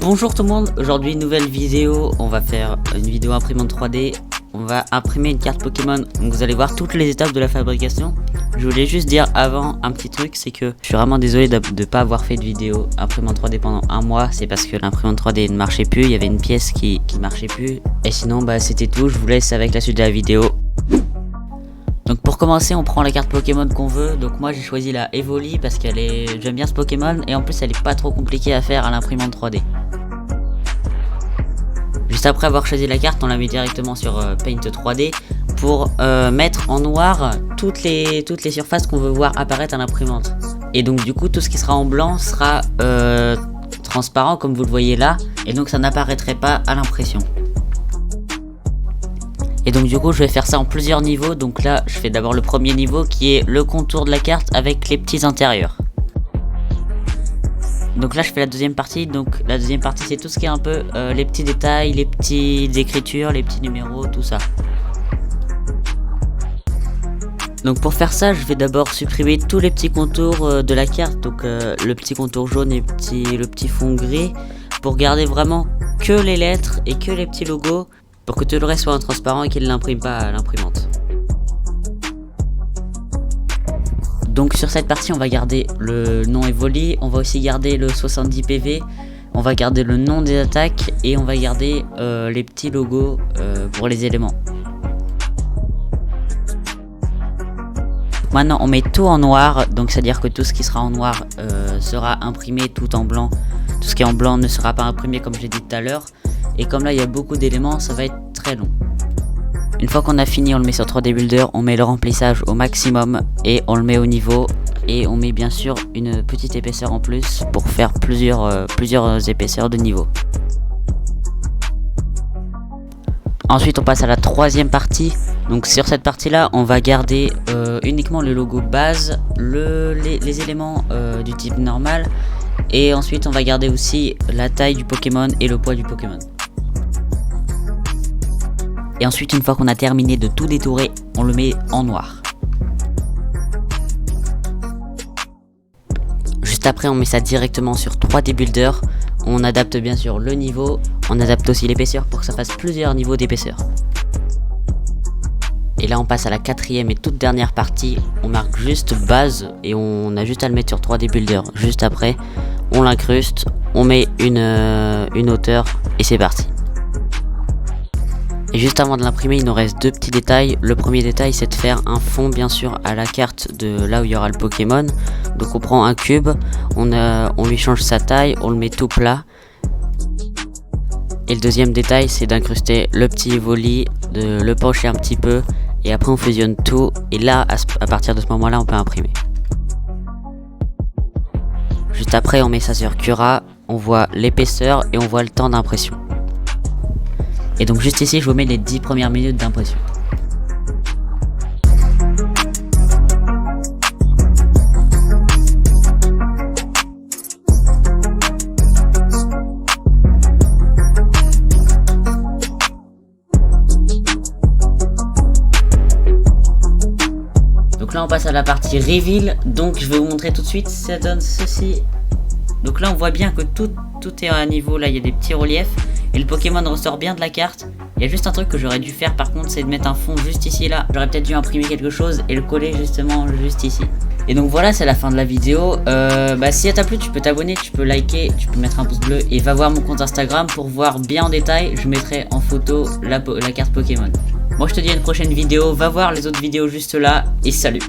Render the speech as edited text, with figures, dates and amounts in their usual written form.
Bonjour tout le monde, aujourd'hui nouvelle vidéo, on va faire une vidéo imprimante 3D. On va imprimer une carte Pokémon, donc vous allez voir toutes les étapes de la fabrication. Je voulais juste dire avant un petit truc, c'est que je suis vraiment désolé de ne pas avoir fait de vidéo imprimante 3D pendant un mois. C'est parce que l'imprimante 3D ne marchait plus, il y avait une pièce qui marchait plus. Et sinon bah c'était tout, je vous laisse avec la suite de la vidéo. Donc pour commencer on prend la carte Pokémon qu'on veut. Donc moi j'ai choisi la Evoli parce j'aime bien ce Pokémon et en plus elle est pas trop compliquée à faire à l'imprimante 3D. Juste après avoir choisi la carte, on la met directement sur Paint 3D pour mettre en noir toutes les surfaces qu'on veut voir apparaître à l'imprimante. Et donc du coup tout ce qui sera en blanc sera transparent comme vous le voyez là, et donc ça n'apparaîtrait pas à l'impression. Et donc du coup je vais faire ça en plusieurs niveaux. Donc là je fais d'abord le premier niveau qui est le contour de la carte avec les petits intérieurs. Donc là je fais la deuxième partie. Donc la deuxième partie c'est tout ce qui est un peu les petits détails, les petites écritures, les petits numéros, tout ça. Donc pour faire ça je vais d'abord supprimer tous les petits contours de la carte. Donc le petit contour jaune et le petit fond gris, pour garder vraiment que les lettres et que les petits logos, pour que tout le reste soit transparent et qu'il ne l'imprime pas à l'imprimante. Donc sur cette partie on va garder le nom Evoli, on va aussi garder le 70 PV, on va garder le nom des attaques et on va garder les petits logos pour les éléments. Maintenant on met tout en noir, donc c'est à dire que tout ce qui sera en noir sera imprimé tout en blanc. Tout ce qui est en blanc ne sera pas imprimé comme je l'ai dit tout à l'heure. Et comme là il y a beaucoup d'éléments, ça va être très long. Une fois qu'on a fini, on le met sur 3D Builder, on met le remplissage au maximum et on le met au niveau. Et on met bien sûr une petite épaisseur en plus pour faire plusieurs épaisseurs de niveau. Ensuite on passe à la troisième partie. Donc sur cette partie là on va garder uniquement le logo base, les éléments du type normal. Et ensuite on va garder aussi la taille du Pokémon et le poids du Pokémon. Et ensuite une fois qu'on a terminé de tout détourer, on le met en noir. Juste après on met ça directement sur 3D Builder. On adapte bien sûr le niveau, on adapte aussi l'épaisseur pour que ça fasse plusieurs niveaux d'épaisseur. Et là on passe à la quatrième et toute dernière partie. On marque juste base et on a juste à le mettre sur 3D Builder. Juste après on l'incruste, on met une hauteur et c'est parti. Et juste avant de l'imprimer il nous reste deux petits détails. Le premier détail c'est de faire un fond bien sûr à la carte de là où il y aura le Pokémon. Donc on prend un cube, on lui change sa taille, on le met tout plat. Et le deuxième détail c'est d'incruster le petit Evoli, de le pencher un petit peu. Et après on fusionne tout et là à partir de ce moment là on peut imprimer. Juste après on met ça sur Cura, on voit l'épaisseur et on voit le temps d'impression. Et donc juste ici je vous mets les 10 premières minutes d'impression. Donc là on passe à la partie reveal. Donc je vais vous montrer tout de suite, ça donne ceci. Donc là on voit bien que tout est à niveau, là il y a des petits reliefs. Et le Pokémon ressort bien de la carte. Il y a juste un truc que j'aurais dû faire par contre, c'est de mettre un fond juste ici là. J'aurais peut-être dû imprimer quelque chose et le coller justement juste ici. Et donc voilà, c'est la fin de la vidéo. Si elle t'a plu, tu peux t'abonner, tu peux liker, tu peux mettre un pouce bleu et va voir mon compte Instagram pour voir bien en détail. Je mettrai en photo la carte Pokémon. Moi je te dis à une prochaine vidéo, va voir les autres vidéos juste là et salut.